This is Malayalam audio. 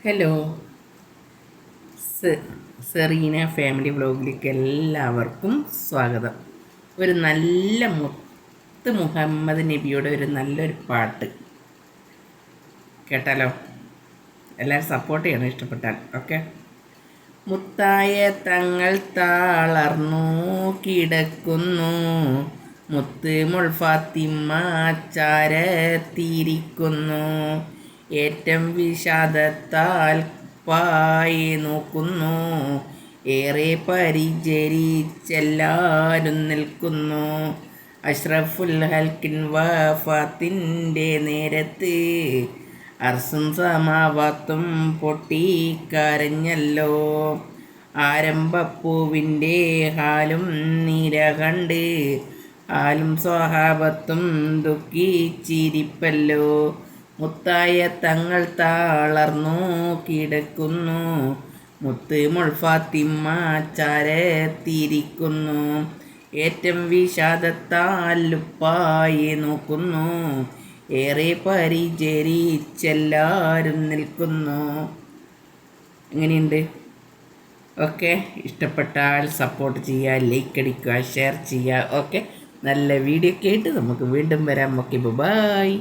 ഹലോ, സെറീന ഫാമിലി വ്ലോഗിലേക്ക് എല്ലാവർക്കും സ്വാഗതം. ഒരു നല്ല മുത്ത് മുഹമ്മദ് നബിയുടെ ഒരു നല്ലൊരു പാട്ട് കേട്ടാലോ? എല്ലാവരും സപ്പോർട്ട് ചെയ്യണം ഇഷ്ടപ്പെട്ടാൽ. ഓക്കെ. മുത്തായ തങ്ങൾ താളർന്നു കിടക്കുന്നു, മുത്ത് മുൾഫാത്തിമ്മ ചാരത്തിരിക്കുന്നു, ഏറ്റം വിഷാദത്താൽ പായെ നോക്കുന്നു, ഏറെ പരിചരിച്ചെല്ലാരും നിൽക്കുന്നു. അഷ്റഫുൽ ഹൽക്കിൻ വഫാത്തിൻ്റെ നേരത്ത് അർസും സമാവാത്തും പൊട്ടിക്കരഞ്ഞല്ലോ. ആരംഭപ്പൂവിൻ്റെ ഹാലും നിര കണ്ട് ആലും സ്വഹാബത്തും ദുഃഖിച്ചിരിപ്പല്ലോ. മുത്തായ തങ്ങൾ താളർന്നു കിടക്കുന്നു, മുത്ത് മുൾഫാത്തിമ്മ ചാരത്തിരിക്കുന്നു, ഏറ്റം വിഷാദത്താൽ ഉപ്പായെ നോക്കുന്നു, ഏറെ പരിചരിച്ചെല്ലാരും നിൽക്കുന്നു. എങ്ങനെയുണ്ട്? ഓക്കെ. ഇഷ്ടപ്പെട്ടാൽ സപ്പോർട്ട് ചെയ്യുക, ലൈക്ക് അടിക്കുക, ഷെയർ ചെയ്യുക. ഓക്കെ. നല്ല വീഡിയോ ഒക്കെ ആയിട്ട് നമുക്ക് വീണ്ടും വരാം. Okay, by.